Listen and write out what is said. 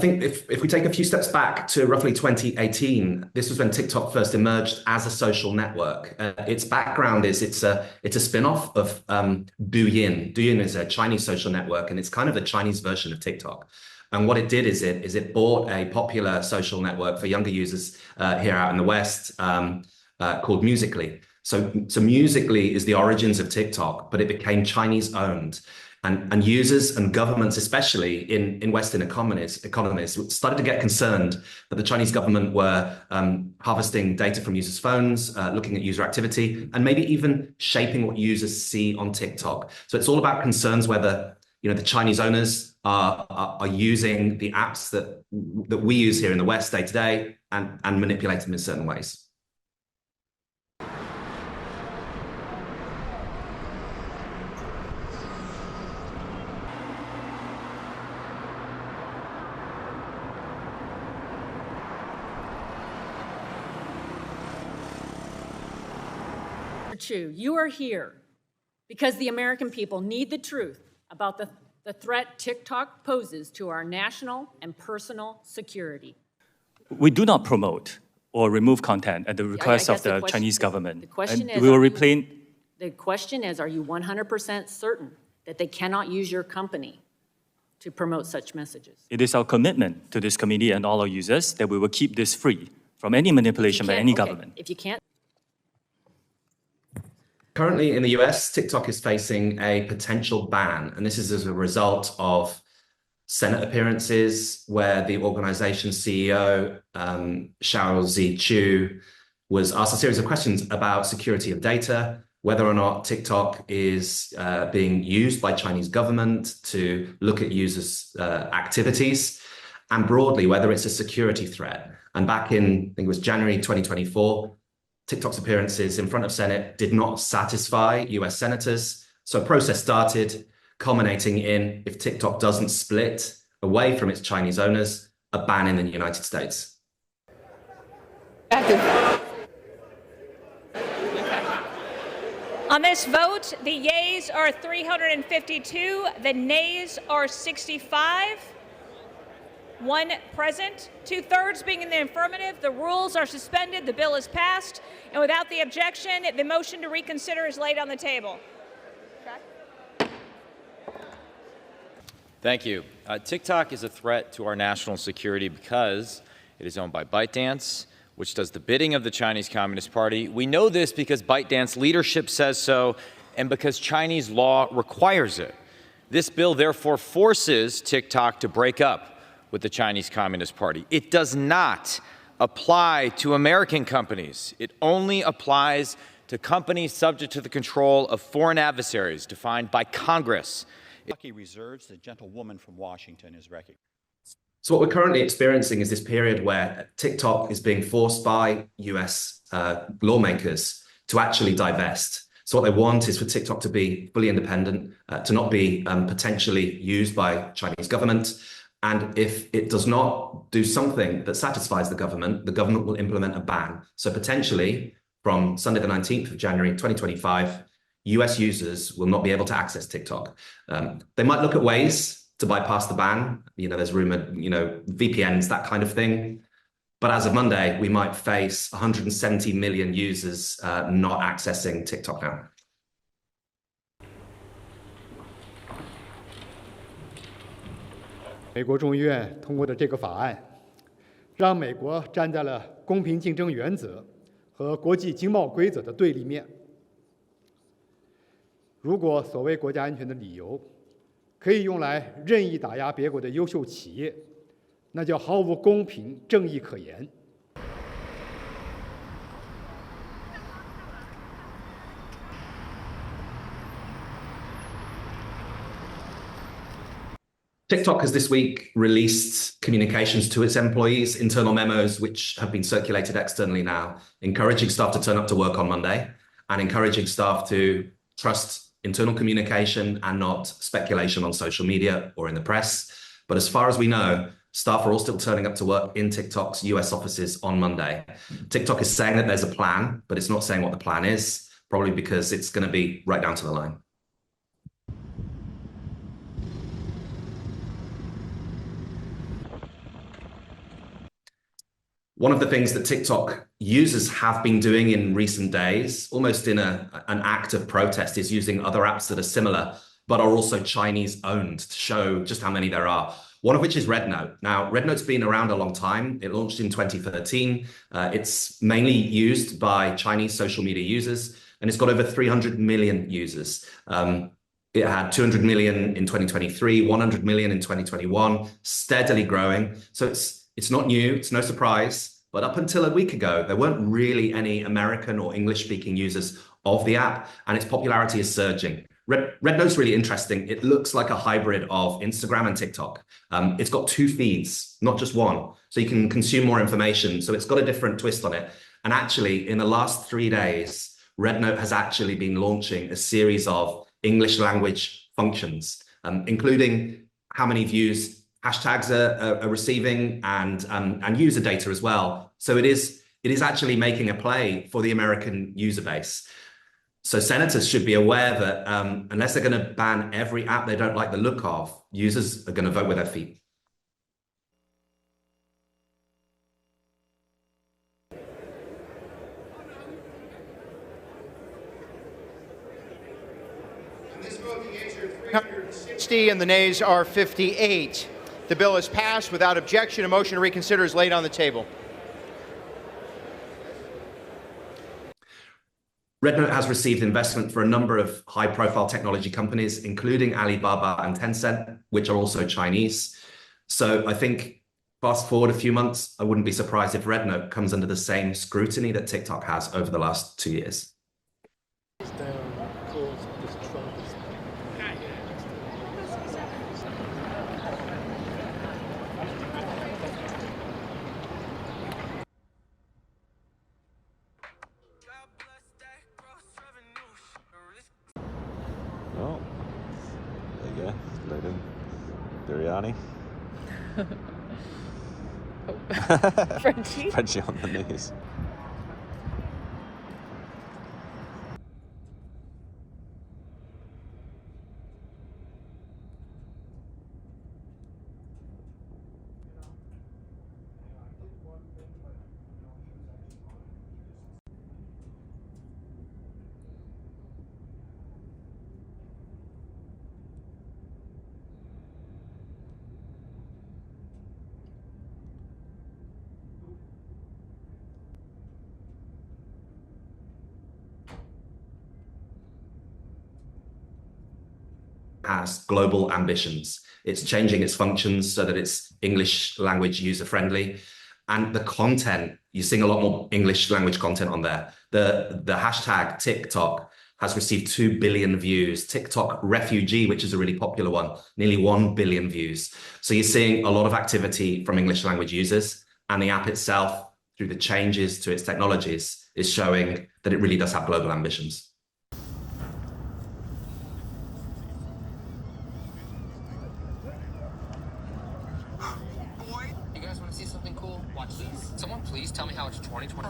think if we take a few steps back to roughly 2018, this was when TikTok first emerged as a social network. Its background is it's a spin-off of Douyin. Douyin is a Chinese social network, and it's kind of the Chinese version of TikTok. And what it did is it bought a popular social network for younger users here out in the West called Musical.ly. So Musical.ly is the origins of TikTok, but it became Chinese owned. And users and governments, especially in Western economies, started to get concerned that the Chinese government were harvesting data from users' phones, looking at user activity, and maybe even shaping what users see on TikTok. So it's all about concerns whether the Chinese owners are using the apps that we use here in the West day to day and manipulate them in certain ways. You are here because the American people need the truth about the threat TikTok poses to our national and personal security. We do not promote or remove content at the request of the Chinese government. The question is, the question is, are you 100% certain that they cannot use your company to promote such messages? It is our commitment to this committee and all our users that we will keep this free from any manipulation by any government. If you can't. Currently in the US, TikTok is facing a potential ban, and this is as a result of Senate appearances where the organization's CEO, Shao Zichu, was asked a series of questions about security of data, whether or not TikTok is being used by Chinese government to look at users' activities, and broadly, whether it's a security threat. And back in, I think it was January 2024, TikTok's appearances in front of Senate did not satisfy US senators. So a process started, culminating in, if TikTok doesn't split away from its Chinese owners, a ban in the United States. On this vote, the yeas are 352, the nays are 65. One present, 2/3 being in the affirmative. The rules are suspended, the bill is passed, and without the objection, the motion to reconsider is laid on the table. Okay. Thank you. TikTok is a threat to our national security because it is owned by ByteDance, which does the bidding of the Chinese Communist Party. We know this because ByteDance leadership says so, and because Chinese law requires it. This bill therefore forces TikTok to break up with the Chinese Communist Party. It does not apply to American companies. It only applies to companies subject to the control of foreign adversaries defined by Congress. Reserves, the gentlewoman from Washington is recognized. So what we're currently experiencing is this period where TikTok is being forced by US lawmakers to actually divest. So what they want is for TikTok to be fully independent, to not be potentially used by Chinese government. And if it does not do something that satisfies the government will implement a ban. So potentially from Sunday the 19th of January 2025, US users will not be able to access TikTok. They might look at ways to bypass the ban. There's rumored, VPNs, that kind of thing. But as of Monday, we might face 170 million users not accessing TikTok now. 美国众议院通过的这个法案，让美国站在了公平竞争原则和国际经贸规则的对立面。如果所谓国家安全的理由可以用来任意打压别国的优秀企业，那叫毫无公平正义可言。 TikTok has this week released communications to its employees, internal memos, which have been circulated externally now, encouraging staff to turn up to work on Monday and encouraging staff to trust internal communication and not speculation on social media or in the press. But as far as we know, staff are all still turning up to work in TikTok's US offices on Monday. TikTok is saying that there's a plan, but it's not saying what the plan is, probably because it's going to be right down to the line. One of the things that TikTok users have been doing in recent days, almost in an act of protest, is using other apps that are similar, but are also Chinese owned to show just how many there are. One of which is RedNote. Now, RedNote's been around a long time. It launched in 2013. It's mainly used by Chinese social media users, and it's got over 300 million users. It had 200 million in 2023, 100 million in 2021, steadily growing. So it's not new, it's no surprise, but up until a week ago, there weren't really any American or English-speaking users of the app, and its popularity is surging. RedNote's really interesting. It looks like a hybrid of Instagram and TikTok. It's got two feeds, not just one, so you can consume more information. So it's got a different twist on it. And actually, in the last 3 days, RedNote has actually been launching a series of English language functions, including how many views hashtags are receiving and user data as well. So it is actually making a play for the American user base. So senators should be aware that unless they're going to ban every app they don't like the look of, users are going to vote with their feet. In this vote, the yeas are 360 and the nays are 58. The bill is passed without objection. A motion to reconsider is laid on the table. RedNote has received investment for a number of high-profile technology companies, including Alibaba and Tencent, which are also Chinese. So I think fast forward a few months, I wouldn't be surprised if RedNote comes under the same scrutiny that TikTok has over the last 2 years. Oh, there you go. Loading biryani. Frenchie? Frenchie on the knees. Has global ambitions. It's changing its functions so that it's English language user friendly. And the content, you're seeing a lot more English language content on there. The hashtag TikTok has received 2 billion views. TikTok Refugee, which is a really popular one, nearly 1 billion views. So you're seeing a lot of activity from English language users, and the app itself, through the changes to its technologies, is showing that it really does have global ambitions. You guys want to see something cool? Watch this. Someone please tell me how it's 2020.